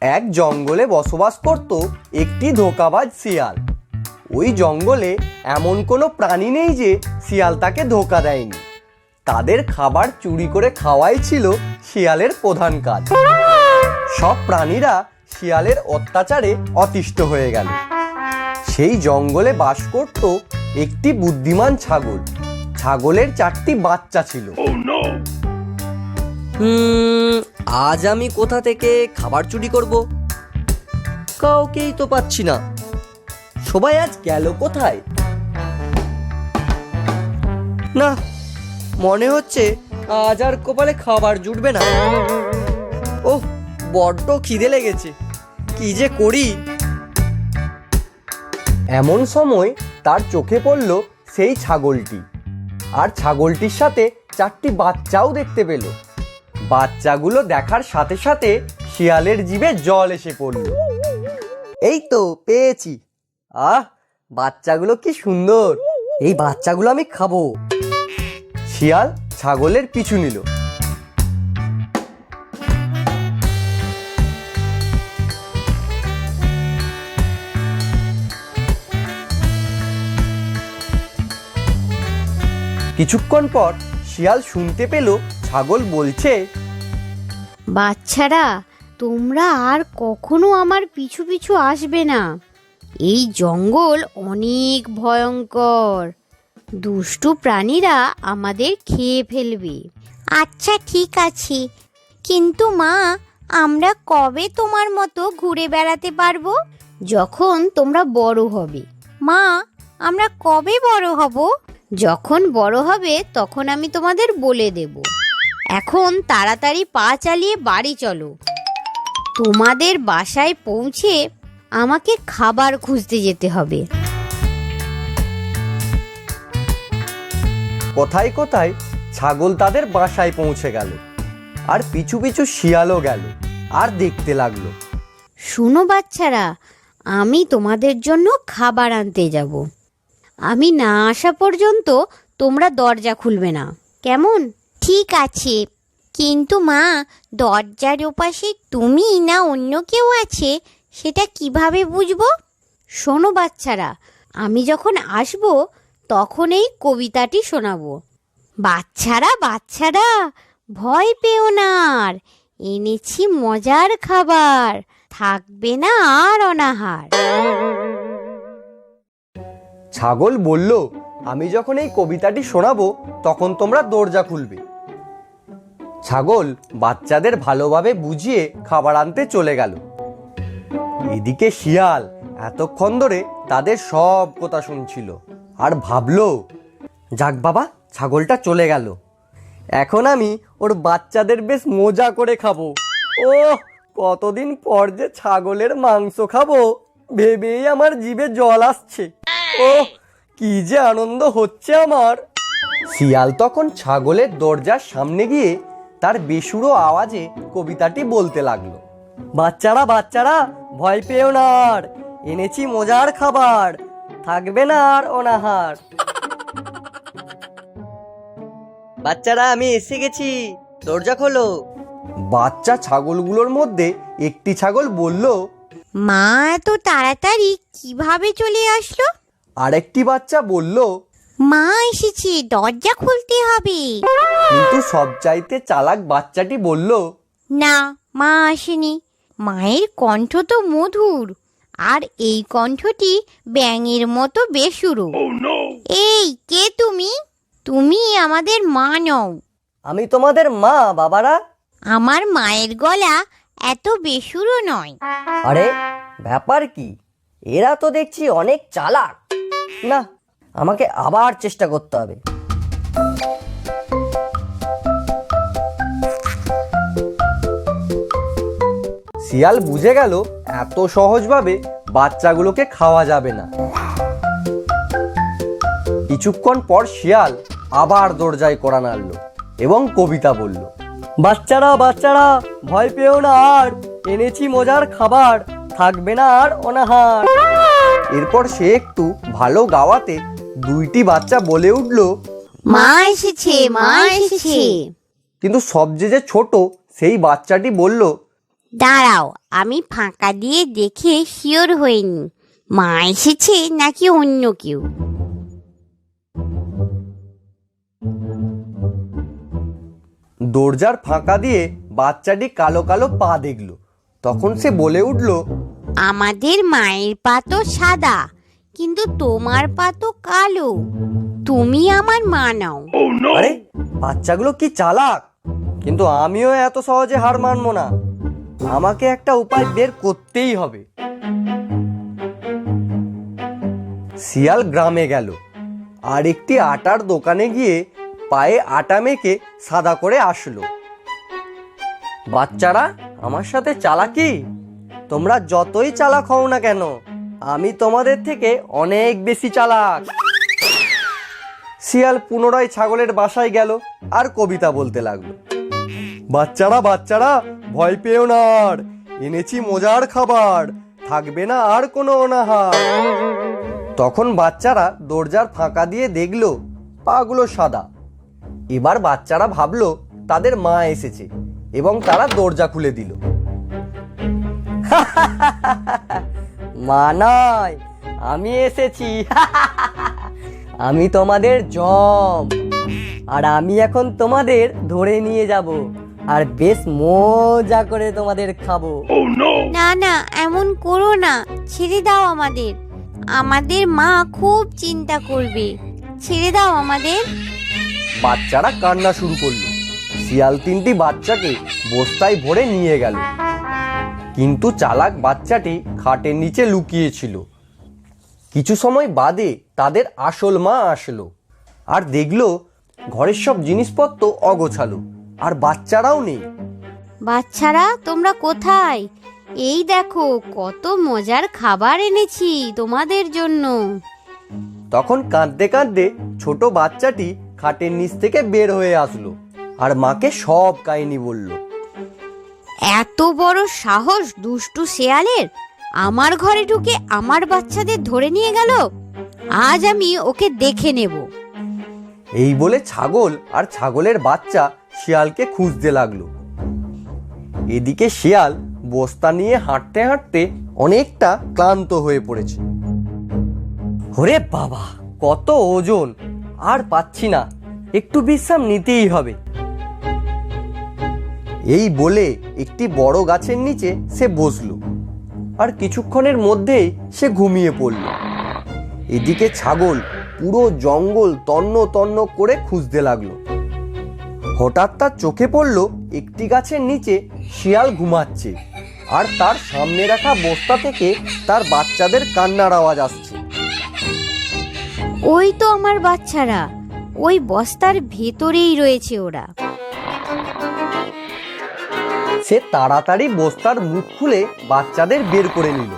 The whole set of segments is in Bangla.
এক জঙ্গলে বসবাস করত একটি ধোঁকাবাজ শিয়াল। ওই জঙ্গলে এমন কোনো প্রাণী নেই যে শিয়াল তাকে ধোঁকা দেয়নি। তাদের খাবার চুরি করে খাওয়াই ছিল শিয়ালের প্রধান কাজ। সব প্রাণীরা শিয়ালের অত্যাচারে অতিষ্ঠ হয়ে গেল। সেই জঙ্গলে বাস করত একটি বুদ্ধিমান ছাগল। ছাগলের 4টি বাচ্চা ছিল। আজ আমি কোথা থেকে খাবার চুরি করব? কাউকেই তো পাচ্ছি না। সবাই আজ গেল কোথায়? না, মনে হচ্ছে আজ আর কপালে খাবার জুটবে না। ওহ, বড্ড খিদে লেগেছে, কি যে করি। এমন সময় তার চোখে পড়ল সেই ছাগলটি, আর ছাগলটির সাথে 4টি বাচ্চাও দেখতে পেল। বাচ্চাগুলো দেখার সাথে সাথে শিয়ালের জিভে জল এসে পড়ল। এই তো পেয়েছি। বাচ্চাগুলো কি সুন্দর! এই বাচ্চাগুলো আমি খাবো। শিয়াল ছাগলের পিছু নিল। কিছুক্ষণ পর শিয়াল শুনতে পেল ছাগল বলছে, বাচ্চারা, তোমরা আর কখনো আমার পিছু পিছু আসবে না। এই জঙ্গল অনেক ভয়ঙ্কর। দুষ্টু প্রাণীরা আমাদের খেয়ে ফেলবে। আচ্ছা, ঠিক আছে, কিন্তু মা, আমরা কবে তোমার মতো ঘুরে বেড়াতে পারবো? যখন তোমরা বড় হবে। মা, আমরা কবে বড় হব? যখন বড় হবে তখন আমি তোমাদের বলে দেব। এখন তাড়াতাড়ি পা চালিয়ে বাড়ি চলো। তোমাদের বাসায় পৌঁছে আমাকে খাবার খুঁজতে যেতে হবে। কোথায় কোথায় ছাগল তাদের বাসায় পৌঁছে গেল, আর পিছু পিছু শিয়ালও গেল আর দেখতে লাগলো। শুনো বাচ্চারা, আমি তোমাদের জন্য খাবার আনতে যাব। আমি না আসা পর্যন্ত তোমরা দরজা খুলবে না, কেমন? ঠিক আছে, কিন্তু মা, দরজার ওপাশে তুমি না অন্য কেউ আছে, সেটা কিভাবে বুঝবো? শোনো বাচ্চারা, আমি যখন আসব তখন এই কবিতাটি শোনাবো। বাচ্চারা বাচ্চারা, ভয় পেও না আর, এনেছি মজার খাবার, থাকবে না আর অনাহার। ছাগল বলল, আমি যখন এই কবিতাটি শোনাবো তখন তোমরা দরজা খুলবে। ছাগল বাচ্চাদের ভালোভাবে বুঝিয়ে খাবার আনতে চলে গেল। এদিকে শিয়াল এতক্ষণ ধরে তাদের সব কথা শুনছিল আর ভাবলো, যাক বাবা, ছাগলটা চলে গেল। এখন আমি ওর বাচ্চাদের বেশ মজা করে খাবো। ও, কতদিন পর যে ছাগলের মাংস খাবো ভেবেই আমার জিভে জল আসছে। ও, কি যে আনন্দ হচ্ছে আমার। শিয়াল তখন ছাগলের দরজার সামনে গিয়ে তার বেসুরো আওয়াজে কবিতাটি বলতে লাগলো। বাচ্চারা বাচ্চারা, ভয় পেও না আর, এনেছি মজার খাবার, থাকবে না আর অনাহার। বাচ্চারা, আমি এসে গেছি, দরজা খোলো। বাচ্চা ছাগলগুলোর মধ্যে একটি ছাগল বলল, মা এত তাড়াতাড়ি কিভাবে চলে আসলো? আরেকটি বাচ্চা বলল, মা এসেছে, দরজা খুলতে হবে। কিন্তু সবচাইতে চালাক বাচ্চাটি বলল, না, মা আসেনি। মায়ের কণ্ঠ তো মধুর, আর এই কণ্ঠটি ব্যাঙের মতো বেসুরো। এই, কে তুমি? তুমি আমাদের মা নও। আমি তোমাদের মা বাবারা। আমার মায়ের গলা এত বেসুরো নয়। আরে, ব্যাপার কি? এরা তো দেখছি অনেক চালাক। না, আমাকে আবার চেষ্টা করতে হবে। শিয়াল বুঝে গেল এত সহজভাবে বাচ্চাগুলোকে খাওয়া যাবে না। কিছুক্ষণ পর শিয়াল আবার দরজায় কড়া নাড়ল এবং কবিতা বলল, বাচ্চারা বাচ্চারা, ভয় পেও না আর, এনেছি মজার খাবার, থাকবে না আর অনাহার। এরপর সে একটু ভালো গাওয়াতে 2টি বাচ্চা বলে উঠল, মা এসেছে, মা এসেছে। কিন্তু সবচেয়ে যে ছোট সেই বাচ্চাটি বলল, দাঁড়াও, আমি ফাঁকা দিয়ে দেখে শিওর হইনি মা এসেছে নাকি অন্য কেউ। দরজার ফাঁকা দিয়ে বাচ্চাটি কালো কালো পা দেখলো। তখন সে বলে উঠল, আমাদের মায়ের পা তো সাদা, কিন্তু তোমার পা তো কালো। তুমি আমার মা নাও। আরে বাচ্চাগুলো কি চালাক! কিন্তু আমিও এত সহজে হার মানবো না। আমাকে একটা উপায় বের করতেই হবে। শিয়াল গ্রামে গেল আর একটি আটার দোকানে গিয়ে পায়ে আটা মেখে সাদা করে আসলো। বাচ্চারা, আমার সাথে চালাকি? তোমরা যতই চালাক হও না কেন, আমি তোমাদের থেকে অনেক বেশি চালাক। শিয়াল পুনরায় ছাগলের বাসায় গেল আর কবিতা বলতে লাগলো। বাচ্চারা বাচ্চারা, ভয় পেও না, আর এনেছি মজার খাবার, থাকবে না আর কোনো অনাহার। তখন বাচ্চারা দরজার ফাঁকা দিয়ে দেখলো পাগুলো সাদা। এবার বাচ্চারা ভাবলো তাদের মা এসেছে এবং তারা দরজা খুলে দিল। মা নয়, আমি এসেছি। আমি তোমাদের জম, আর আমি এখন তোমাদের ধরে নিয়ে যাব আর বেশ মজা করে তোমাদের খাবো। না না, এমন করো না, ছেড়ে দাও আমাদের। আমাদের মা খুব চিন্তা করবে, ছেড়ে দাও আমাদের। বাচ্চারা কান্না শুরু করলো। শিয়াল তিনটি বাচ্চাকে বস্তায় ভরে নিয়ে গেল, কিন্তু চালাক বাচ্চাটি খাটের নিচে লুকিয়েছিল। কিছু সময় বাদে তাদের আসল মা আসলো আর দেখলো ঘরের সব জিনিসপত্র অগোছালো আর বাচ্চারাও নেই। বাচ্চারা, তোমরা কোথায়? এই দেখো কত মজার খাবার এনেছি তোমাদের জন্য। তখন কাঁদতে কাঁদতে ছোট বাচ্চাটি খাটের নিচ থেকে বের হয়ে আসলো আর মাকে সব কাহিনী বলল। এত বড় সাহস দুষ্টু শেয়ালের! আমার ঘরে ঢুকে আমার বাচ্চাদের ধরে নিয়ে গেল। আজ আমি ওকে দেখে নেব। এই বলে ছাগল আর ছাগলের বাচ্চা শিয়ালকে খুঁজতে লাগলো। এদিকে শিয়াল বস্তা নিয়ে হাঁটতে হাঁটতে অনেকটা ক্লান্ত হয়ে পড়েছে। ওরে বাবা, কত ওজন! আর পাচ্ছি না, একটু বিশ্রাম নিতেই হবে। এই বলে একটি বড় গাছের নিচে সে বসলো আর কিছুক্ষণের মধ্যেই সে ঘুমিয়ে পড়ল। এদিকে ছাগল পুরো জঙ্গল তন্ন তন্ন করে খুঁজতে লাগলো। হঠাৎ তার চোখে পড়ল একটি গাছের নিচে শিয়াল ঘুমাচ্ছে আর তার সামনে রাখা বস্তা থেকে তার বাচ্চাদের কান্নার আওয়াজ আসছে। ওই তো আমার বাচ্চারা, ওই বস্তার ভেতরেই রয়েছে ওরা। সে তাড়াতাড়ি বস্তার মুখ খুলে বাচ্চাদের বের করে নিল।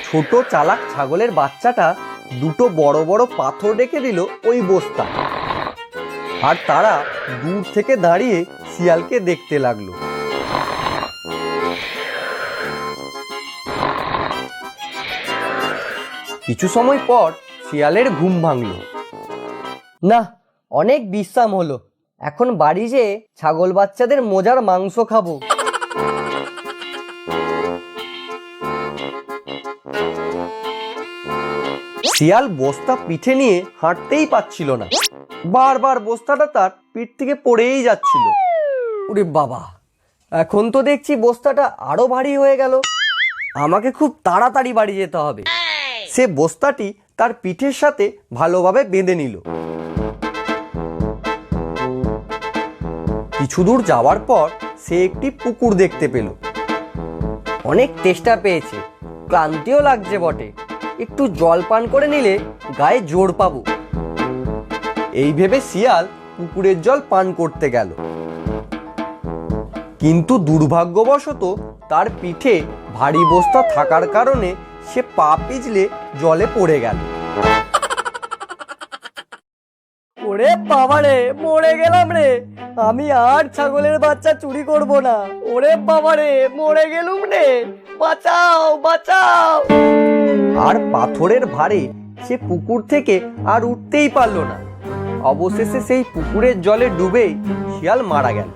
ছোট চালাক ছাগলের বাচ্চাটা দুটো বড় বড় পাথর রেখে দিল ওই বস্তা, আর তারা দূর থেকে দাঁড়িয়ে শিয়ালকে দেখতে লাগলো। কিছু সময় পর শিয়ালের ঘুম ভাঙল। না, অনেক বিশ্রাম হলো, এখন বাড়ি যেয়ে ছাগল বাচ্চাদের মজার মাংস খাবো। শিয়াল বস্তা পিঠে নিয়ে হাঁটতেই পাচ্ছিল না, বারবার বস্তাটা তার পিঠ থেকে পড়েই যাচ্ছিল। ওরে বাবা, এখন তো দেখছি বস্তাটা আরো ভারী হয়ে গেল। আমাকে খুব তাড়াতাড়ি বাড়ি যেতে হবে। সে বস্তাটি তার পিঠের সাথে ভালোভাবে বেঁধে নিল। কিছু দূর যাওয়ার পর সে একটি পুকুর দেখতে পেল। অনেক তেষ্টা পেয়েছে, ক্লান্তিও লাগছে বটে, একটু জল পান করে নিলে গায়ে জোর পাবো। এই ভেবে শিয়াল পুকুরের জল পান করতে গেল, কিন্তু দুর্ভাগ্যবশত তার পিঠে ভারী বস্তা থাকার কারণে সে পা পিছলে জলে পড়ে গেল। ওরে বাবারে, মরে গেলাম রে! আমি আর ছাগলের বাচ্চা চুরি করব না। ওরে বাবারে, মরে গেলুম রে! বাঁচাও, বাঁচাও! আর পাথরের ভারে সে পুকুর থেকে আর উঠতেই পারল না। অবশেষে সেই পুকুরের জলে ডুবেই শিয়াল মারা গেল।